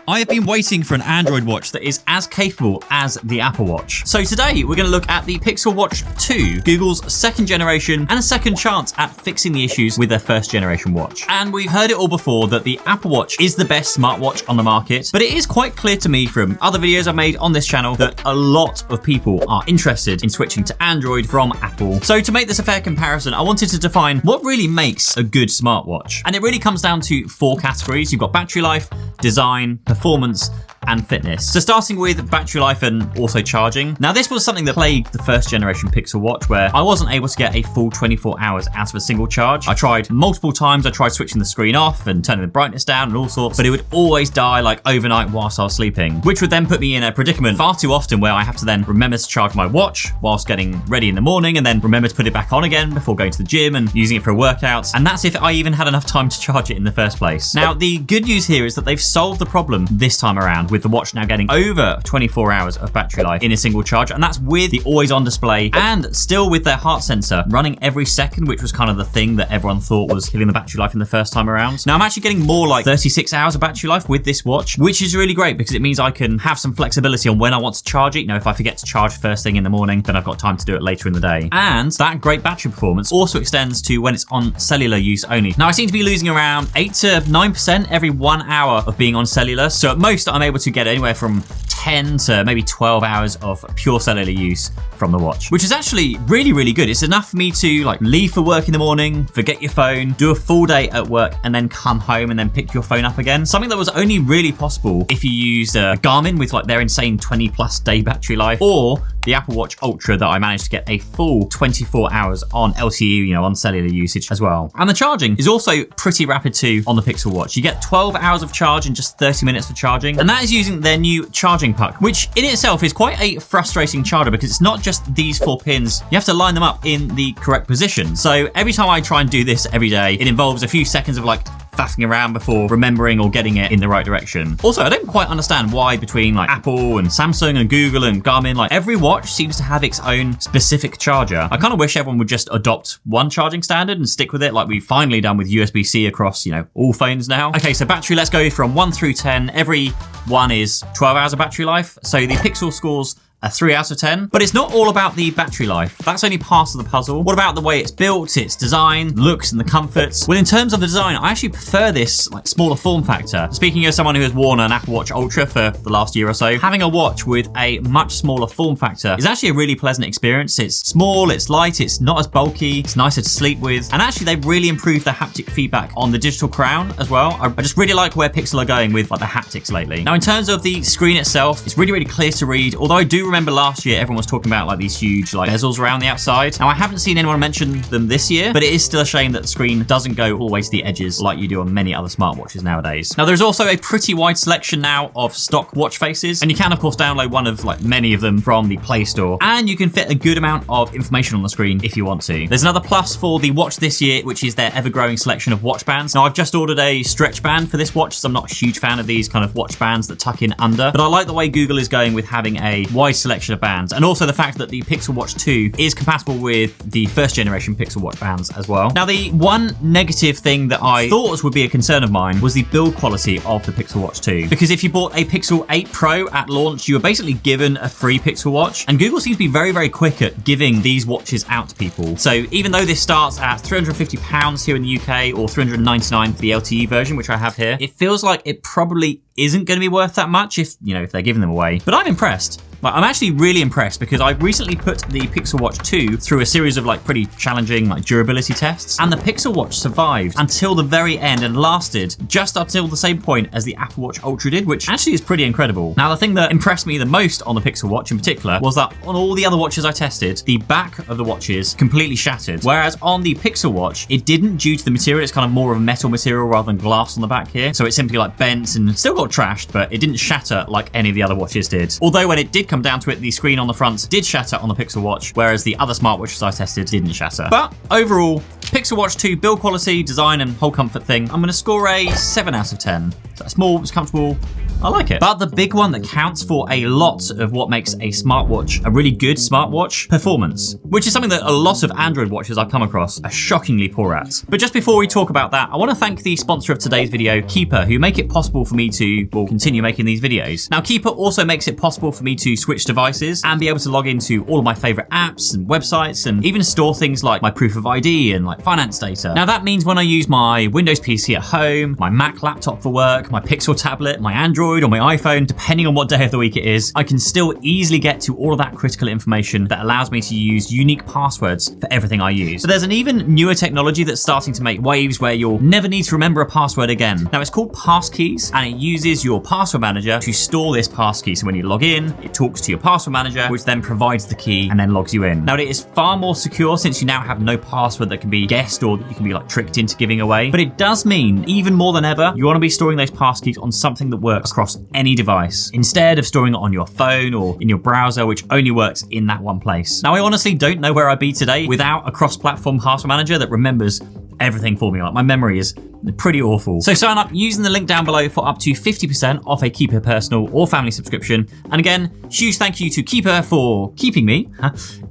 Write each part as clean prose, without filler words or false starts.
I have been waiting for an Android watch that is as capable as the Apple Watch. So today we're going to look at the Pixel Watch 2, Google's second generation and a second chance at fixing the issues with their first generation watch. And we've heard it all before that the Apple Watch is the best smartwatch on the market, but it is quite clear to me from other videos I've made on this channel that a lot of people are interested in switching to Android from Apple. So to make this a fair comparison, I wanted to define what really makes a good smartwatch. And it really comes down to 4 categories. You've got battery life, design, performance, and fitness. So starting with battery life and also charging. Now this was something that plagued the first generation Pixel Watch, where I wasn't able to get a full 24 hours out of a single charge. I tried multiple times. I tried switching the screen off and turning the brightness down and all sorts, but it would always die like overnight whilst I was sleeping, which would then put me in a predicament far too often where I have to then remember to charge my watch whilst getting ready in the morning and then remember to put it back on again before going to the gym and using it for a workout. And that's if I even had enough time to charge it in the first place. Now the good news here is that they've solved the problem this time around with the watch now getting over 24 hours of battery life in a single charge, and that's with the always on display and still with their heart sensor running every second, which was kind of the thing that everyone thought was killing the battery life in the first time around. Now I'm actually getting more like 36 hours of battery life with this watch, which is really great because it means I can have some flexibility on when I want to charge it. You know, if I forget to charge first thing in the morning, then I've got time to do it later in the day. And that great battery performance also extends to when it's on cellular use only. Now I seem to be losing around 8 to 9% every 1 hour of being on cellular, so at most I'm able to get anywhere from 10 to maybe 12 hours of pure cellular use from the watch, which is actually really, really good. It's enough for me to like leave for work in the morning, forget your phone, do a full day at work, and then come home and then pick your phone up again. Something that was only really possible if you used a Garmin with like their insane 20+ day battery life, or the Apple Watch Ultra that I managed to get a full 24 hours on LTE, you know, on cellular usage as well. And the charging is also pretty rapid too on the Pixel Watch. You get 12 hours of charge in just 30 minutes for charging, and that is using their new charging puck, which in itself is quite a frustrating charger because it's not just these 4 pins. You have to line them up in the correct position. So every time I try and do this every day, it involves a few seconds of like faffing around before remembering or getting it in the right direction. Also, I don't quite understand why between like Apple and Samsung and Google and Garmin, like every watch seems to have its own specific charger. I kind of wish everyone would just adopt one charging standard and stick with it like we've finally done with USB-C across, you know, all phones now. Okay, so battery, let's go from 1 through 10. Every one is 12 hours of battery life. So the Pixel scores a 3 out of 10, but it's not all about the battery life. That's only part of the puzzle. What about the way it's built, its design, looks, and the comforts? Well, in terms of the design, I actually prefer this like smaller form factor. Speaking as someone who has worn an Apple Watch Ultra for the last year or so, having a watch with a much smaller form factor is actually a really pleasant experience. It's small, it's light, it's not as bulky, it's nicer to sleep with, and actually they've really improved the haptic feedback on the digital crown as well. I just really like where Pixel are going with like the haptics lately. Now, in terms of the screen itself, it's really, really clear to read, although I do remember last year everyone was talking about like these huge like bezels around the outside. Now I haven't seen anyone mention them this year, but it is still a shame that the screen doesn't go all the way to the edges like you do on many other smartwatches nowadays. Now there's also a pretty wide selection now of stock watch faces, and you can of course download one of like many of them from the Play Store, and you can fit a good amount of information on the screen if you want to. There's another plus for the watch this year, which is their ever-growing selection of watch bands. Now I've just ordered a stretch band for this watch, so I'm not a huge fan of these kind of watch bands that tuck in under, but I like the way Google is going with having a wide selection of bands, and also the fact that the Pixel Watch 2 is compatible with the first generation Pixel Watch bands as well. Now the one negative thing that I thought would be a concern of mine was the build quality of the Pixel Watch 2, because if you bought a Pixel 8 Pro at launch, you were basically given a free Pixel Watch, and Google seems to be very, very quick at giving these watches out to people. So even though this starts at £350 here in the UK or £399 for the LTE version, which I have here, it feels like it probably isn't going to be worth that much if, you know, if they're giving them away. But I'm impressed. Like, I'm actually really impressed because I recently put the Pixel Watch 2 through a series of like pretty challenging like durability tests, and the Pixel Watch survived until the very end and lasted just up till the same point as the Apple Watch Ultra did, which actually is pretty incredible. Now the thing that impressed me the most on the Pixel Watch in particular was that on all the other watches I tested, the back of the watches completely shattered, whereas on the Pixel Watch it didn't due to the material. It's kind of more of a metal material rather than glass on the back here, so it simply like bent and still got trashed, but it didn't shatter like any of the other watches did. Although when it did come down to it, the screen on the front did shatter on the Pixel Watch, whereas the other smartwatches I tested didn't shatter. But overall, Pixel Watch 2 build quality, design, and whole comfort thing, I'm going to score a 7 out of 10. So small, it's comfortable, I like it. But the big one that counts for a lot of what makes a smartwatch a really good smartwatch, performance, which is something that a lot of Android watches I've come across are shockingly poor at. But just before we talk about that, I want to thank the sponsor of today's video, Keeper, who make it possible for me to, well, continue making these videos. Now, Keeper also makes it possible for me to switch devices and be able to log into all of my favorite apps and websites and even store things like my proof of ID and like finance data. Now, that means when I use my Windows PC at home, my Mac laptop for work, my Pixel tablet, my Android or my iPhone, depending on what day of the week it is, I can still easily get to all of that critical information that allows me to use unique passwords for everything I use. But there's an even newer technology that's starting to make waves where you'll never need to remember a password again. Now, it's called Passkeys, and it uses your password manager to store this passkey. So when you log in, it talks to your password manager, which then provides the key and then logs you in. Now, it is far more secure since you now have no password that can be guessed or that you can be like tricked into giving away. But it does mean, even more than ever, you want to be storing those passkeys on something that works across any device, instead of storing it on your phone or in your browser, which only works in that one place. Now, I honestly don't know where I'd be today without a cross-platform password manager that remembers everything for me. Like, my memory is pretty awful. So sign up using the link down below for up to 50% off a Keeper personal or family subscription. And again, huge thank you to Keeper for keeping me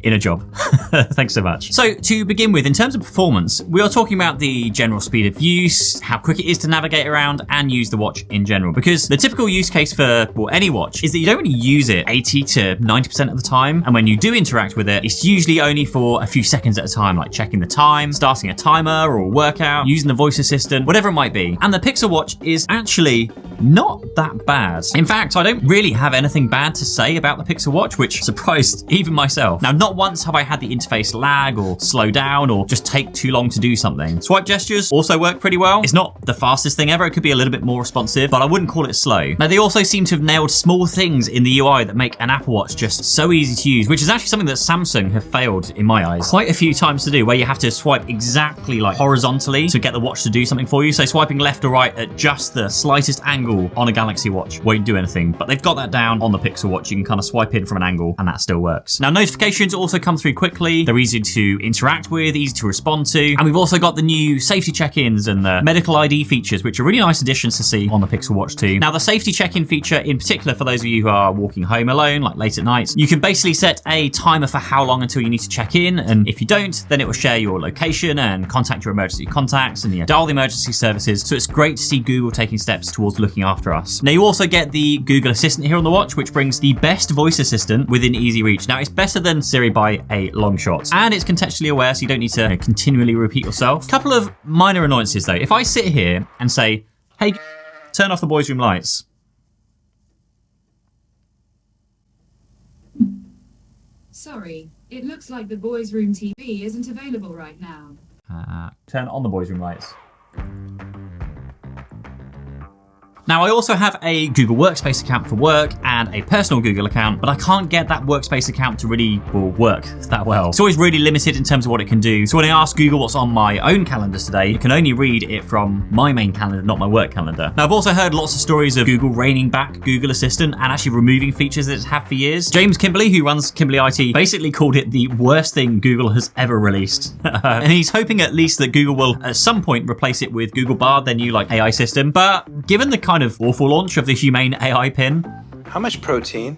in a job. Thanks so much. So to begin with, in terms of performance, we are talking about the general speed of use, how quick it is to navigate around and use the watch in general. Because the typical use case for, well, any watch is that you don't really use it 80 to 90% of the time. And when you do interact with it, it's usually only for a few seconds at a time, like checking the time, starting a timer or a workout, using the voice assistant, whatever it might be. And the Pixel Watch is actually not that bad. In fact, I don't really have anything bad to say about the Pixel Watch, which surprised even myself. Now, not once have I had the interface lag or slow down or just take too long to do something. Swipe gestures also work pretty well. It's not the fastest thing ever. It could be a little bit more responsive, but I wouldn't call it slow. Now, they also seem to have nailed small things in the UI that make an Apple Watch just so easy to use, which is actually something that Samsung have failed, in my eyes, quite a few times to do, where you have to swipe exactly like horizontally to get the watch to do something for you. So swiping left or right at just the slightest angle on a Galaxy Watch won't do anything, but they've got that down on the Pixel Watch. You can kind of swipe in from an angle and that still works. Now, notifications also come through quickly. They're easy to interact with, easy to respond to. And we've also got the new safety check-ins and the medical ID features, which are really nice additions to see on the Pixel Watch 2. Now, the safety check-in feature in particular, for those of you who are walking home alone, like late at night, you can basically set a timer for how long until you need to check in. And if you don't, then it will share your location and contact your emergency contacts and dial the emergency services. So it's great to see Google taking steps towards looking after us. Now, you also get the Google Assistant here on the watch, which brings the best voice assistant within easy reach. Now, it's better than Siri by a long shot, and it's contextually aware, so you don't need to continually repeat yourself. Couple of minor annoyances though. If I sit here and say, hey, turn off the boys' room lights. Sorry, it looks like the boys' room TV isn't available right now. Turn on the boys' room lights. Now, I also have a Google Workspace account for work and a personal Google account, but I can't get that Workspace account to really, well, work that well. It's always really limited in terms of what it can do. So when I ask Google what's on my own calendars today, it can only read it from my main calendar, not my work calendar. Now, I've also heard lots of stories of Google reining back Google Assistant and actually removing features that it's had for years. James Kimberley, who runs Kimberley IT, basically called it the worst thing Google has ever released. And he's hoping at least that Google will at some point replace it with Google Bard, their new like AI system. But given the kind of awful launch of the Humane AI pin. How much protein?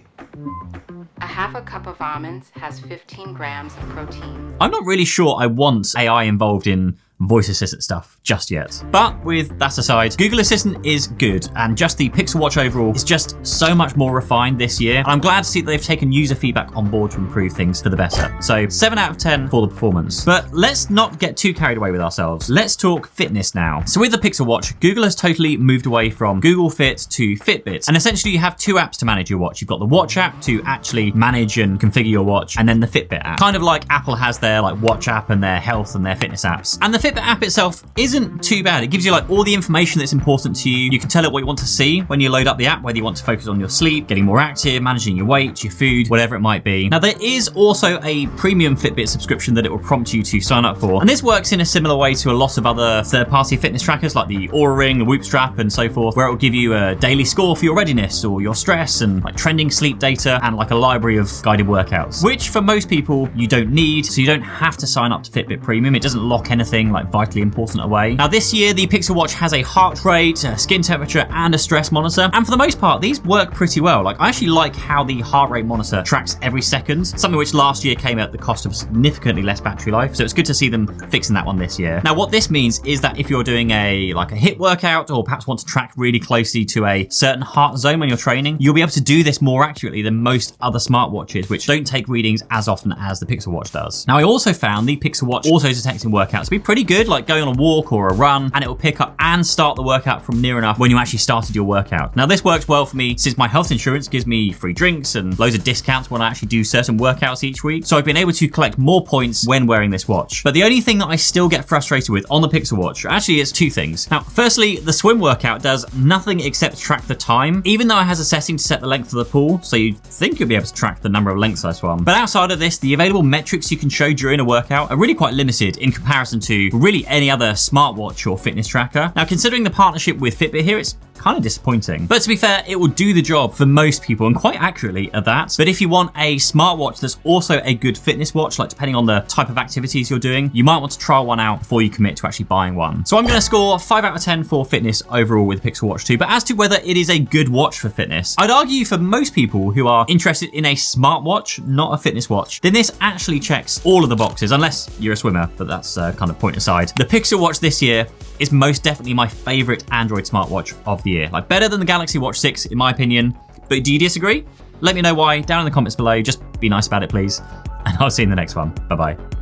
A half a cup of almonds has 15 grams of protein. I'm not really sure I want AI involved in voice assistant stuff just yet. But with that aside, Google Assistant is good, and just the Pixel Watch overall is just so much more refined this year. And I'm glad to see that they've taken user feedback on board to improve things for the better. So 7 out of 10 for the performance. But let's not get too carried away with ourselves. Let's talk fitness now. So with the Pixel Watch, Google has totally moved away from Google Fit to Fitbit. And essentially you have 2 apps to manage your watch. You've got the Watch app to actually manage and configure your watch, and then the Fitbit app. Kind of like Apple has their like Watch app and their health and their fitness apps. And the Fitbit app itself isn't too bad. It gives you like all the information that's important to you. You can tell it what you want to see when you load up the app, whether you want to focus on your sleep, getting more active, managing your weight, your food, whatever it might be. Now, there is also a premium Fitbit subscription that it will prompt you to sign up for. And this works in a similar way to a lot of other third-party fitness trackers like the Oura Ring, the Whoop Strap, and so forth, where it will give you a daily score for your readiness or your stress and like trending sleep data and like a library of guided workouts, which for most people you don't need, so you don't have to sign up to Fitbit Premium. It doesn't lock anything like vitally important away. Now this year, the Pixel Watch has a heart rate, a skin temperature, and a stress monitor. And for the most part, these work pretty well. Like, I actually like how the heart rate monitor tracks every second, something which last year came at the cost of significantly less battery life. So it's good to see them fixing that one this year. Now, what this means is that if you're doing a HIIT workout, or perhaps want to track really closely to a certain heart zone when you're training, you'll be able to do this more accurately than most other smartwatches, which don't take readings as often as the Pixel Watch does. Now, I also found the Pixel Watch auto detecting workouts to be pretty good, like going on a walk or a run, and it will pick up and start the workout from near enough when you actually started your workout. Now, this works well for me since my health insurance gives me free drinks and loads of discounts when I actually do certain workouts each week. So I've been able to collect more points when wearing this watch. But the only thing that I still get frustrated with on the Pixel Watch, actually, is two things. Now, firstly, the swim workout does nothing except track the time, even though it has a setting to set the length of the pool, so you'd think you'll be able to track the number of lengths I swam. But outside of this, the available metrics you can show during a workout are really quite limited in comparison to really any other smartwatch or fitness tracker. Now, considering the partnership with Fitbit here, it's kind of disappointing. But to be fair, it will do the job for most people, and quite accurately at that. But if you want a smartwatch that's also a good fitness watch, like depending on the type of activities you're doing, you might want to try one out before you commit to actually buying one. So I'm going to score 5 out of 10 for fitness overall with Pixel Watch 2. But as to whether it is a good watch for fitness, I'd argue for most people who are interested in a smartwatch, not a fitness watch, then this actually checks all of the boxes, unless you're a swimmer, but that's kind of point aside. The Pixel Watch this year is most definitely my favorite Android smartwatch of the year. Like, better than the Galaxy Watch 6 in my opinion. But do you disagree? Let me know why down in the comments below. Just be nice about it, please. And I'll see you in the next one. Bye-bye.